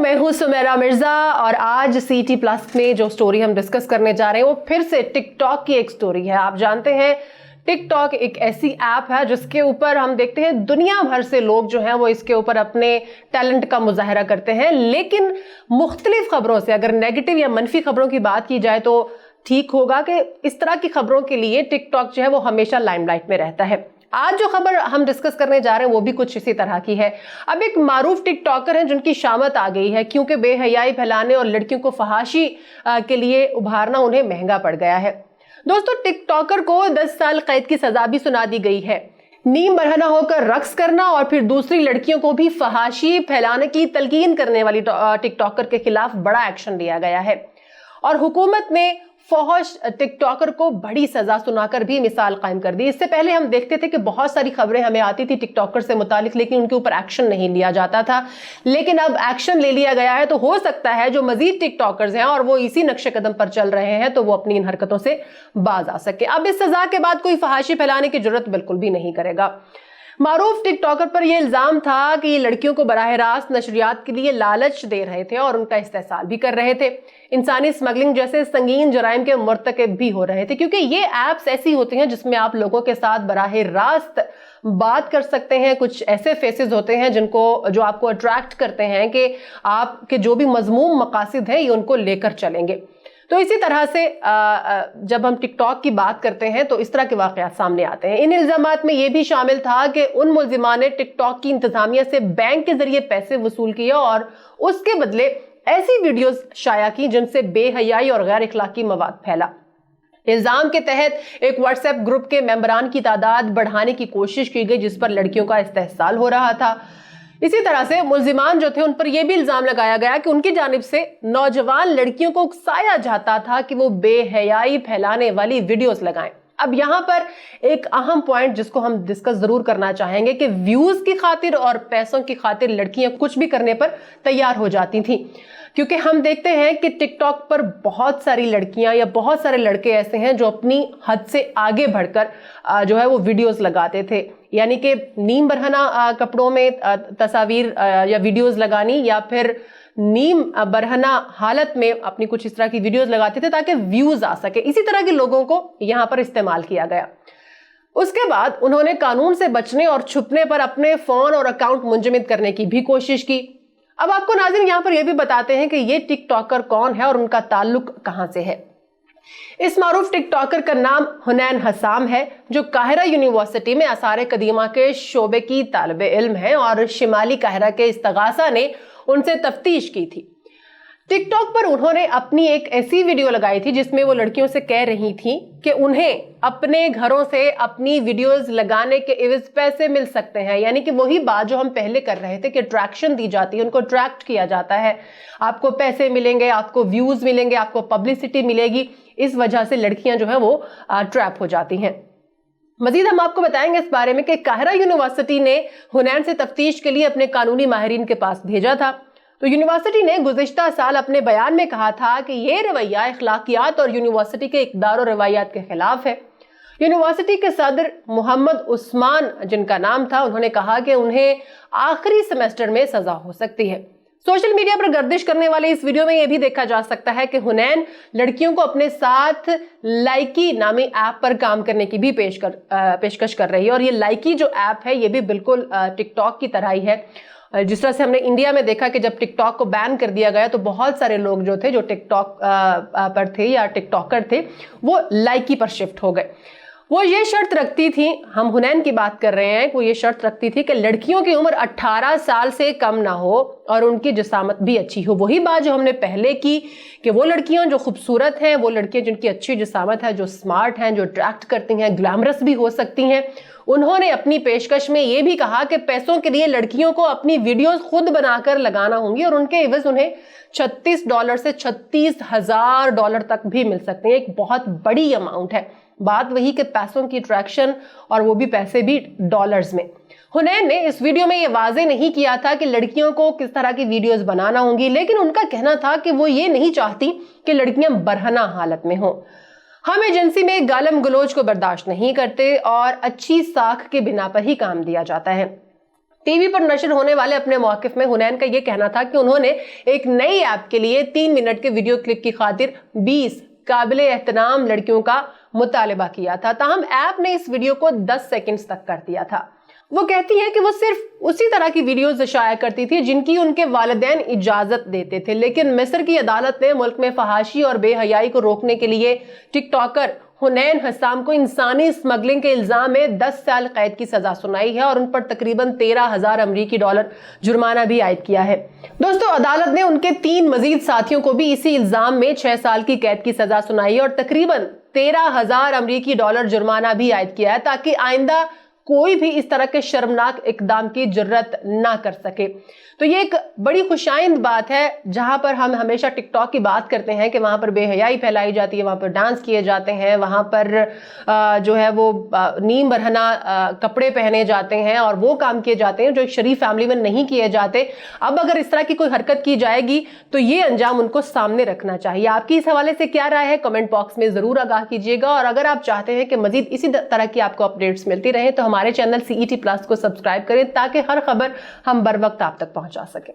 मैं हूं सुमेरा मिर्जा और आज सीटी प्लस में जो स्टोरी हम डिस्कस करने जा रहे हैं वो फिर से टिकटॉक की एक स्टोरी है। आप जानते हैं टिकटॉक एक ऐसी ऐप है जिसके ऊपर हम देखते हैं दुनिया भर से लोग जो हैं वो इसके ऊपर अपने टैलेंट का मुजाहरा करते हैं, लेकिन मुख्तलिफ खबरों से, अगर नेगेटिव या मनफी खबरों की बात की जाए तो ठीक होगा कि इस तरह की खबरों के लिए टिकटॉक जो है वो हमेशा लाइमलाइट में रहता है। आज जो खबर हम डिस्कस करने जा रहे हैं वो भी कुछ इसी तरह की है। अब एक मारूफ टिकटॉकर है जिनकी शामत आ गई है क्योंकि बेहयाई फैलाने और लड़कियों को फहाशी के लिए उभारना उन्हें महंगा पड़ गया है। दोस्तों, टिकटॉकर को 10 साल कैद की सजा भी सुना दी गई है। नीम बरहना होकर रक्स करना और फिर दूसरी लड़कियों को भी फहाशी फैलाने की तलकीन करने वाली टिकटॉकर के खिलाफ बड़ा एक्शन लिया गया है और हुकूमत ने फौहश टिकटॉकर को बड़ी सजा सुनाकर भी मिसाल कायम कर दी। इससे पहले हम देखते थे कि बहुत सारी खबरें हमें आती थी टिकटॉकर से मुतालिक, लेकिन उनके ऊपर एक्शन नहीं लिया जाता था, लेकिन अब एक्शन ले लिया गया है। तो हो सकता है जो मजीद टिकटॉकर्स हैं और वो इसी नक्शे कदम पर चल रहे हैं तो वो अपनी इन हरकतों से बाज आ सके। अब इस सजा के बाद कोई फहाशी फैलाने की जरूरत बिल्कुल भी नहीं करेगा। मारूफ टिकटॉकर पर यह इल्जाम था कि ये लड़कियों को बराह रास्त नशरियात के लिए लालच दे रहे थे और उनका इस्तेसाल भी कर रहे थे। इंसानी स्मगलिंग जैसे संगीन जराइम के मुर्तकब भी हो रहे थे, क्योंकि ये ऐप्स ऐसी होती हैं जिसमें आप लोगों के साथ बराह रास्त बात कर सकते हैं। कुछ ऐसे फेसेस होते हैं जो आपको अट्रैक्ट करते हैं कि आपके जो भी मजमूम मकासिद हैं ये उनको लेकर चलेंगे। तो इसी तरह से जब हम टिकटॉक की बात करते हैं तो इस तरह के वाकयात सामने आते हैं। इन इल्जामात में यह भी शामिल था कि उन मुल्जिमान ने टिकटॉक की इंतजामिया से बैंक के जरिए पैसे वसूल किए और उसके बदले ऐसी वीडियोस शाया की जिनसे बेहयाई और गैर इखलाकी मवाद फैला। इल्जाम के तहत एक व्हाट्सएप ग्रुप के मेंबरान की तादाद बढ़ाने की कोशिश की गई जिस पर लड़कियों का इस्तेहसाल हो रहा था। इसी तरह से मुल्जिमान जो थे उन पर यह भी इल्जाम लगाया गया कि उनकी जानिब से नौजवान लड़कियों को उकसाया जाता था कि वो बेहयाई फैलाने वाली वीडियोस लगाएं। अब यहाँ पर एक अहम पॉइंट जिसको हम डिस्कस जरूर करना चाहेंगे कि व्यूज की खातिर और पैसों की खातिर लड़कियां कुछ भी करने पर तैयार हो जाती थी, क्योंकि हम देखते हैं कि टिकटॉक पर बहुत सारी लड़कियां या बहुत सारे लड़के ऐसे हैं जो अपनी हद से आगे बढ़कर जो है वो वीडियोस लगाते थे। यानी कि नीम बरहना कपड़ों में तस्वीर या वीडियोस लगानी या फिर नीम बरहना हालत में अपनी कुछ इस तरह की वीडियोस लगाते थे ताकि व्यूज आ सके। इसी तरह के लोगों को यहां पर इस्तेमाल किया गया। उसके बाद उन्होंने कानून से बचने और छुपने पर अपने फोन और अकाउंट मुंजमद करने की भी कोशिश की। अब आपको नाज़रीन यहाँ पर यह भी बताते हैं कि ये टिकटॉकर कौन है और उनका ताल्लुक कहां से है। इस मारूफ टिकटॉकर का नाम हुनैन हसाम है, जो काहिरा यूनिवर्सिटी में आसार कदीमा के शोबे की तालिब इल्म है और शिमाली काहिरा के इस्तगासा ने उनसे तफ्तीश की थी। टिकटॉक पर उन्होंने अपनी एक ऐसी वीडियो लगाई थी जिसमें वो लड़कियों से कह रही थी कि उन्हें अपने घरों से अपनी वीडियोस लगाने के एवज पैसे मिल सकते हैं। यानी कि वही बात जो हम पहले कर रहे थे कि अट्रैक्शन दी जाती है, उनको अट्रैक्ट किया जाता है, आपको पैसे मिलेंगे, आपको व्यूज मिलेंगे, आपको पब्लिसिटी मिलेगी। इस वजह से लड़कियां जो है वो ट्रैप हो जाती हैं। मजीद हम आपको बताएंगे इस बारे में कि काहिरा यूनिवर्सिटी ने हुनैन से तफ्तीश के लिए अपने कानूनी माहिरीन के पास भेजा था। तो यूनिवर्सिटी ने गुज़िश्ता साल अपने बयान में कहा था कि यह रवैया अखलाकियात और यूनिवर्सिटी के इक़दार और रवायात के खिलाफ है। यूनिवर्सिटी के सदर मोहम्मद उस्मान जिनका नाम था, उन्होंने कहा कि उन्हें आखिरी सेमेस्टर में सजा हो सकती है। सोशल मीडिया पर गर्दिश करने वाले इस वीडियो में यह भी देखा जा सकता है कि हुनैन लड़कियों को अपने साथ लाइकी नामी ऐप पर काम करने की भी पेशकश कर रही है। और ये लाइकी जो ऐप है ये भी बिल्कुल टिकटॉक की तरह ही है। जिस तरह से हमने इंडिया में देखा कि जब टिकटॉक को बैन कर दिया गया तो बहुत सारे लोग जो थे जो टिकटॉक पर थे या टिकटॉकर थे वो लाइकी पर शिफ्ट हो गए। वो ये शर्त रखती थी, हम हुनैन की बात कर रहे हैं, वो ये शर्त रखती थी कि लड़कियों की उम्र 18 साल से कम ना हो और उनकी जिसामत भी अच्छी हो। वही बात जो हमने पहले की कि वो लड़कियां जो खूबसूरत हैं, वो लड़कियां जिनकी अच्छी जिसामत है, जो स्मार्ट हैं, जो अट्रैक्ट करती हैं, ग्लैमरस भी हो सकती हैं। उन्होंने अपनी पेशकश में ये भी कहा कि पैसों के लिए लड़कियों को अपनी वीडियोस खुद बनाकर लगाना होंगी और उनके एवज उन्हें $36 से $36,000 तक भी मिल सकते हैं। एक बहुत बड़ी अमाउंट है। बात वही कि पैसों की अट्रैक्शन और वो भी पैसे भी डॉलर्स में। हुनैन ने इस वीडियो में ये वाजे नहीं किया था कि लड़कियों को किस तरह की वीडियोस बनाना होंगी, लेकिन उनका कहना था कि वो ये नहीं चाहती कि लड़कियां बरहना हालत में हों। हम एजेंसी में गालम गलोच को बर्दाश्त नहीं करते और अच्छी साख के बिना पर ही काम दिया जाता है। टीवी पर नशर होने वाले अपने मौक़िफ़ में हुनैन का ये कहना था कि उन्होंने एक नई ऐप के लिए 3 मिनट के वीडियो क्लिप की खातिर 20 काबिल एहतराम लड़कियों का मुतालबा किया था। ताहम ऐप ने इस वीडियो को 10 सेकंड्स तक कर दिया था। वो कहती है कि वो सिर्फ उसी तरह की वीडियोस शाया करती थी जिनकी उनके वालिदैन इजाजत देते थे, लेकिन मिस्र की अदालत ने मुल्क में फहाशी और बेहयाई को रोकने के लिए टिकटॉकर हुनैन हसाम को इंसानी स्मगलिंग के इल्जाम में 10 साल कैद की सजा सुनाई है और उन पर तकरीबन 13,000 अमरीकी डॉलर जुर्माना भी आयद किया है। दोस्तों, अदालत ने उनके 3 मजीद साथियों को भी इसी इल्जाम में 6 साल की कैद की सजा सुनाई है और तकरीबन 13,000 अमरीकी डॉलर जुर्माना भी आयद किया है ताकि आइंदा कोई भी इस तरह के शर्मनाक इकदाम की जुर्रत ना कर सके। तो ये एक बड़ी खुशाइंद बात है जहां पर हम हमेशा टिकटॉक की बात करते हैं कि वहां पर बेहयाई फैलाई जाती है, वहां पर डांस किए जाते हैं, वहां पर जो है वो नीम बरहना कपड़े पहने जाते हैं और वो काम किए जाते हैं जो एक शरीफ फैमिली में नहीं किए जाते। अब अगर इस तरह की कोई हरकत की जाएगी तो ये अंजाम उनको सामने रखना चाहिए। आपकी इस हवाले से क्या राय है, कमेंट बॉक्स में जरूर आगाह कीजिएगा और अगर आप चाहते हैं कि मजीद इसी तरह की आपको अपडेट्स मिलती रहे तो हमारे चैनल CET+ को सब्सक्राइब करें ताकि हर खबर हम बर वक्त आप तक पहुंचा सकें।